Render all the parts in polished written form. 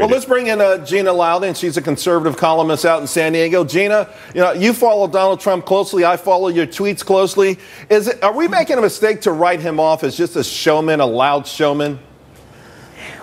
Well, let's bring in Gina Loudon. She's a conservative columnist out in San Diego. Gina, you follow Donald Trump closely. I follow your tweets closely. Are we making a mistake to write him off as just a showman, a loud showman?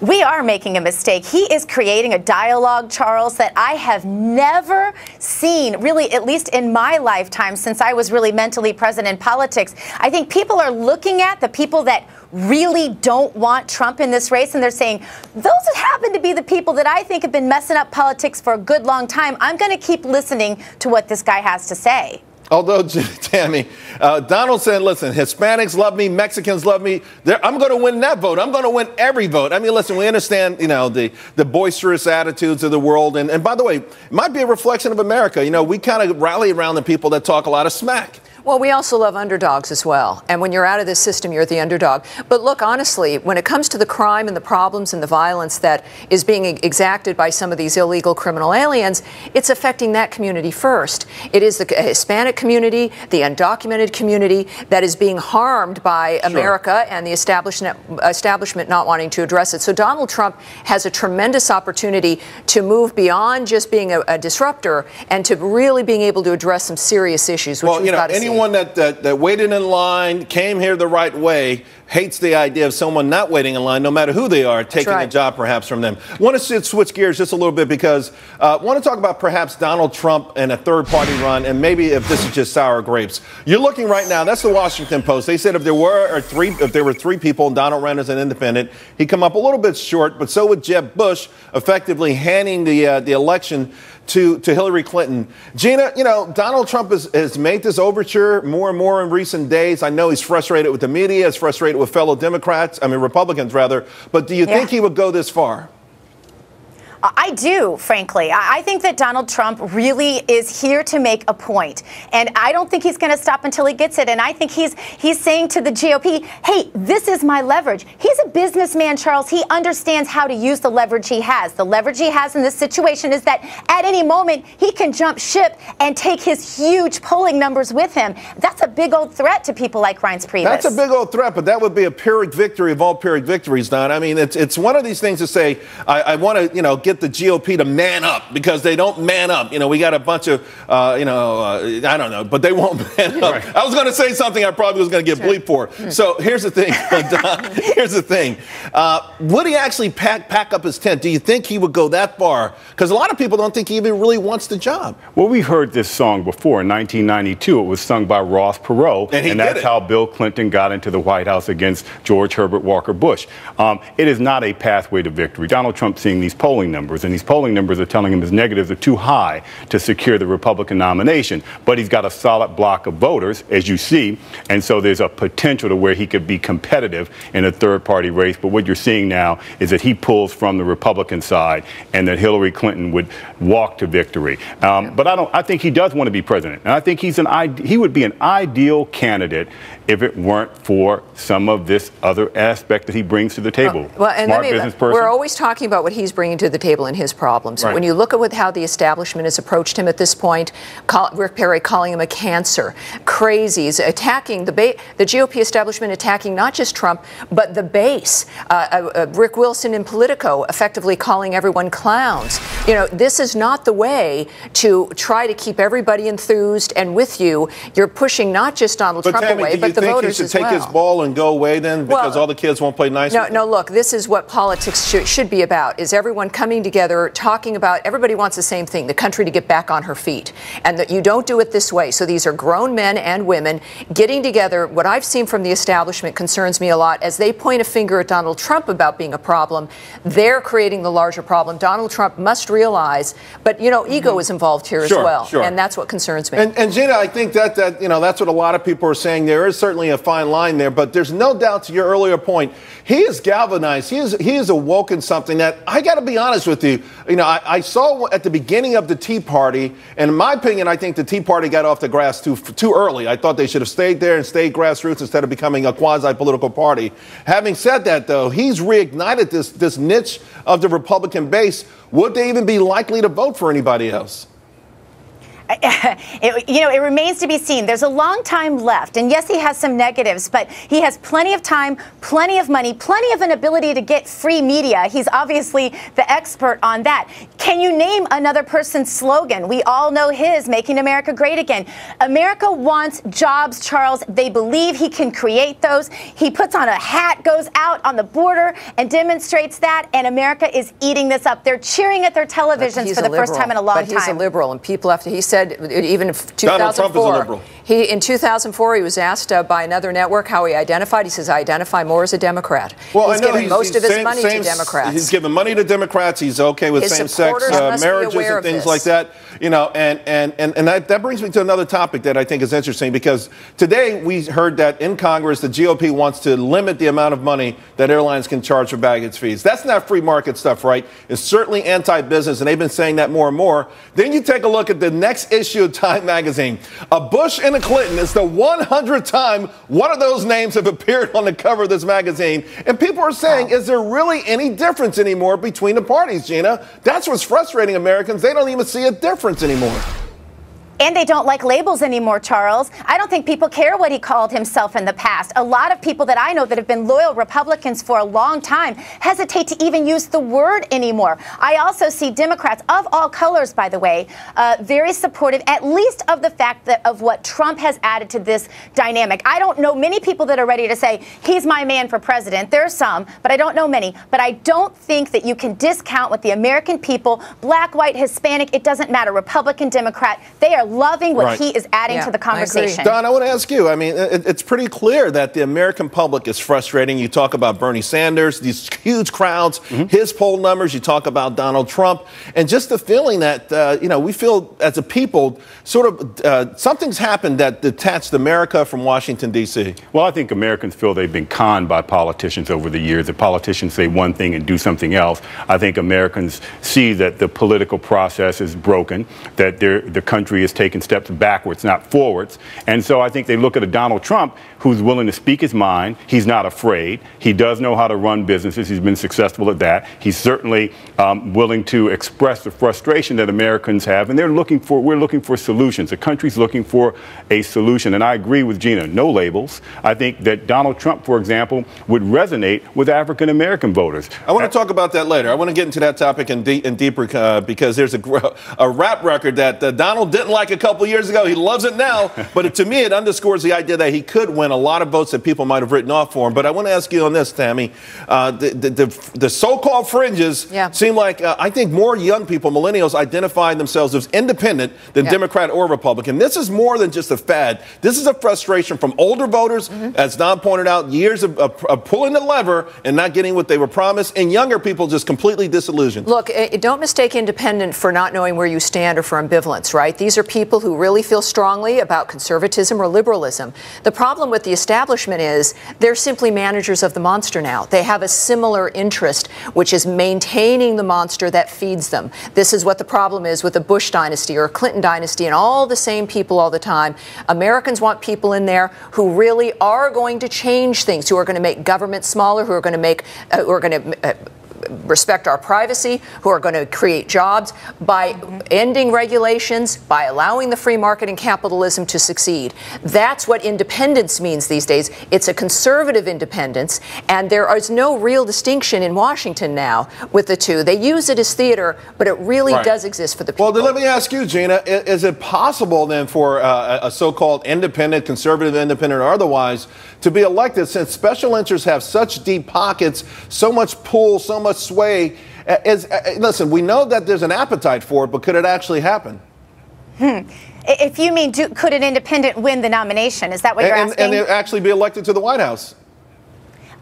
We are making a mistake. He is creating a dialogue, Charles, that I have never seen, really, at least in my lifetime, since I was really mentally present in politics. I think people are looking at the people that really don't want Trump in this race, and they're saying, those happen to be the people that I think have been messing up politics for a good long time. I'm going to keep listening to what this guy has to say. Although, Tammy, Donald said, listen, Hispanics love me, Mexicans love me. I'm going to win that vote. I'm going to win every vote. I mean, listen, we understand, the boisterous attitudes of the world. And by the way, it might be a reflection of America. We kind of rally around the people that talk a lot of smack. Well, we also love underdogs as well. And when you're out of this system, you're the underdog. But look, honestly, when it comes to the crime and the problems and the violence that is being exacted by some of these illegal criminal aliens, it's affecting that community first. It is the Hispanic community, the undocumented community that is being harmed by America and the establishment not wanting to address it. So Donald Trump has a tremendous opportunity to move beyond just being a disruptor and to really being able to address some serious issues, which we've got to see. Anyone that waited in line, came here the right way, hates the idea of someone not waiting in line, no matter who they are, taking a job perhaps from them. I want to switch gears just a little bit because I want to talk about perhaps Donald Trump and a third-party run, and maybe if this is just sour grapes. You're looking right now, that's the Washington Post. They said if there were three people and Donald ran as an independent, he'd come up a little bit short, but so would Jeb Bush, effectively handing the election to Hillary Clinton. Gina, Donald Trump has made this overture more and more in recent days. I know he's frustrated with the media, he's frustrated with fellow Republicans rather, but do you think he would go this far? I do, frankly. I think that Donald Trump really is here to make a point, and I don't think he's going to stop until he gets it. And I think he's saying to the GOP, hey, this is my leverage. He's a businessman, Charles. He understands how to use the leverage he has. The leverage he has in this situation is that at any moment he can jump ship and take his huge polling numbers with him. That's a big old threat to people like Reince Priebus. That's a big old threat, but that would be a Pyrrhic victory of all Pyrrhic victories, Don. I mean, it's one of these things to say, I want to, get the GOP to man up, because they don't man up. We got a bunch of, I don't know, but they won't man up. Right. I was going to say something I probably was going to get bleeped for. So here's the thing, Don. Here's the thing. Would he actually pack up his tent? Do you think he would go that far? Because a lot of people don't think he even really wants the job. Well, we heard this song before in 1992. It was sung by Ross Perot, and that's how Bill Clinton got into the White House against George Herbert Walker Bush. It is not a pathway to victory. Donald Trump seeing these polling numbers, and these polling numbers are telling him his negatives are too high to secure the Republican nomination. But he's got a solid block of voters, as you see, and so there's a potential to where he could be competitive in a third-party race. But what you're seeing now is that he pulls from the Republican side, and that Hillary Clinton would walk to victory. But I think he does want to be president, and I think he would be an ideal candidate if it weren't for some of this other aspect that he brings to the table. Smart business person. We're always talking about what he's bringing to the table and his problems. Right. When you look at how the establishment has approached him at this point, Rick Perry calling him a cancer, crazies, attacking the GOP establishment, attacking not just Trump, but the base. Rick Wilson in Politico effectively calling everyone clowns. This is not the way to try to keep everybody enthused and with you. You're pushing not just Donald Trump away, but the voters as well. Do you think he should take his ball and go away then, because all the kids won't play nice? No, look, this is what politics should be about, is everyone coming together, talking about, everybody wants the same thing, the country to get back on her feet, and that you don't do it this way. So these are grown men and women getting together. What I've seen from the establishment concerns me a lot. As they point a finger at Donald Trump about being a problem, they're creating the larger problem. Donald Trump must realize, but ego is involved here as well, and that's what concerns me. And Gina, I think that that's what a lot of people are saying. There is certainly a fine line there, but there's no doubt, to your earlier point, he is galvanized. He is awoken something that, I got to be honest with you, I saw at the beginning of the Tea Party, and in my opinion, I think the Tea Party got off the grass too early. I thought they should have stayed there and stayed grassroots instead of becoming a quasi-political party. Having said that, though, he's reignited this niche of the Republican base. Would they even be likely to vote for anybody else? It remains to be seen. There's a long time left. And yes, he has some negatives, but he has plenty of time, plenty of money, plenty of an ability to get free media. He's obviously the expert on that. Can you name another person's slogan? We all know his, Making America Great Again. America wants jobs, Charles. They believe he can create those. He puts on a hat, goes out on the border and demonstrates that, and America is eating this up. They're cheering at their televisions for the first time in a long time. But he's a liberal, and people have to, he said, even in 2004, Donald Trump is a liberal. In 2004, he was asked by another network how he identified. He says, I identify more as a Democrat. Well, he's giving most of his money to Democrats. He's giving money to Democrats. He's okay with same-sex marriages and things like that. And that brings me to another topic that I think is interesting, because today we heard that in Congress, the GOP wants to limit the amount of money that airlines can charge for baggage fees. That's not free market stuff, right? It's certainly anti-business, and they've been saying that more and more. Then you take a look at the next issue of Time magazine. A Bush and a Clinton is the 100th time one of those names have appeared on the cover of this magazine. And people are saying, is there really any difference anymore between the parties, Gina? That's what's frustrating Americans. They don't even see a difference anymore. And they don't like labels anymore, Charles. I don't think people care what he called himself in the past. A lot of people that I know that have been loyal Republicans for a long time hesitate to even use the word anymore. I also see Democrats of all colors, by the way, very supportive, at least of the fact that of what Trump has added to this dynamic. I don't know many people that are ready to say, he's my man for president. There are some, but I don't know many. But I don't think that you can discount what the American people, black, white, Hispanic, it doesn't matter, Republican, Democrat, they are loving what he is adding to the conversation. Don, I want to ask you, I mean, it's pretty clear that the American public is frustrating. You talk about Bernie Sanders, these huge crowds, his poll numbers, you talk about Donald Trump, and just the feeling that, we feel as a people sort of something's happened that detached America from Washington, D.C. Well, I think Americans feel they've been conned by politicians over the years. The politicians say one thing and do something else. I think Americans see that the political process is broken, that the country is taking steps backwards, not forwards. And so I think they look at a Donald Trump who's willing to speak his mind. He's not afraid. He does know how to run businesses. He's been successful at that. He's certainly willing to express the frustration that Americans have. And we're looking for solutions. The country's looking for a solution. And I agree with Gina, no labels. I think that Donald Trump, for example, would resonate with African-American voters. I want to talk about that later. I want to get into that topic in deeper because there's a rap record that Donald didn't like a couple years ago. He loves it now. But to me, it underscores the idea that he could win a lot of votes that people might have written off for him. But I want to ask you on this, Tammy. The so-called fringes seem like, I think more young people, millennials, identify themselves as independent than Democrat or Republican. This is more than just a fad. This is a frustration from older voters, as Don pointed out, years of pulling the lever and not getting what they were promised, and younger people just completely disillusioned. Look, don't mistake independent for not knowing where you stand or for ambivalence, right? These are people who really feel strongly about conservatism or liberalism. The problem with the establishment is they're simply managers of the monster now. They have a similar interest, which is maintaining the monster that feeds them. This is what the problem is with the Bush dynasty or Clinton dynasty and all the same people all the time. Americans want people in there who really are going to change things, who are going to make government smaller, who are going to respect our privacy, who are going to create jobs by ending regulations, by allowing the free market and capitalism to succeed. That's what independence means these days. It's a conservative independence, and there is no real distinction in Washington now with the two. They use it as theater, but it really does exist for the people. Well, then let me ask you, Gina, is it possible then for a so-called independent, conservative independent or otherwise to be elected, since special interests have such deep pockets, so much pull, so much sway? Listen, we know that there's an appetite for it, but could it actually happen? If you mean, could an independent win the nomination? Is that what you're asking? And actually be elected to the White House?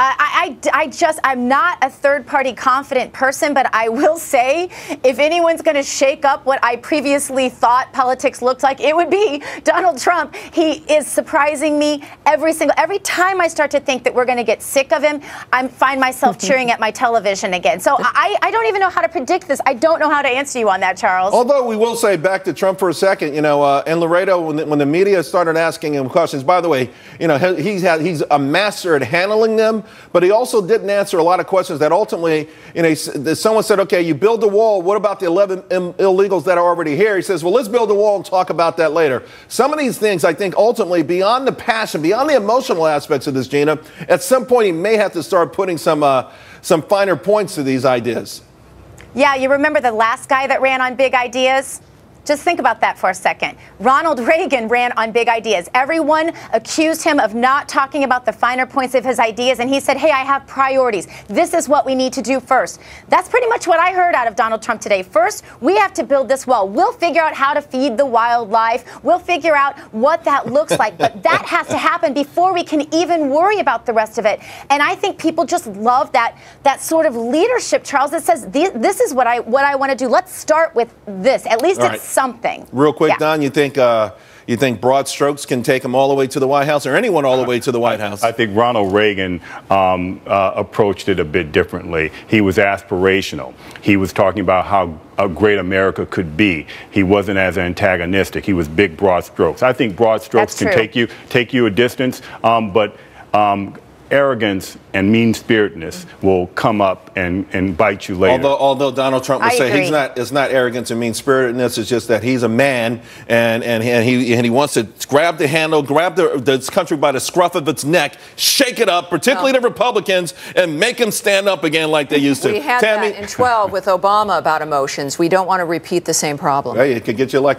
I'm not a third-party confident person, but I will say, if anyone's going to shake up what I previously thought politics looked like, it would be Donald Trump. He is surprising me every time I start to think that we're going to get sick of him, I find myself cheering at my television again. So I don't even know how to predict this. I don't know how to answer you on that, Charles. Although we will say, back to Trump for a second, in Laredo, when the media started asking him questions, by the way, he's a master at handling them. but he also didn't answer a lot of questions that ultimately, someone said, okay, you build the wall. What about the 11 illegals that are already here? He says, well, let's build the wall and talk about that later. Some of these things, I think, ultimately, beyond the passion, beyond the emotional aspects of this, Gina, at some point he may have to start putting some finer points to these ideas. Yeah, you remember the last guy that ran on big ideas? Just think about that for a second. Ronald Reagan ran on big ideas. Everyone accused him of not talking about the finer points of his ideas, and he said, hey, I have priorities. This is what we need to do first. That's pretty much what I heard out of Donald Trump today. First, we have to build this wall. We'll figure out how to feed the wildlife. We'll figure out what that looks like, but that has to happen before we can even worry about the rest of it. And I think people just love that sort of leadership, Charles, that says, this is what I want to do. Let's start with this. At least it's something. Real quick, yeah. Don, you think broad strokes can take him all the way to the White House, or anyone all the way to the White House? I think Ronald Reagan approached it a bit differently. He was aspirational. He was talking about how a great America could be. He wasn't as antagonistic. He was big, broad strokes. I think broad strokes can take you a distance, but arrogance and mean-spiritedness will come up and bite you later. Although Donald Trump would say it's not arrogance and mean-spiritedness, it's just that he's a man and he wants to grab the handle, grab this country by the scruff of its neck, shake it up, particularly the Republicans, and make them stand up again like they used to. We had Tammy? that in 12 with Obama about emotions. We don't want to repeat the same problem. Hey, it could get you elected.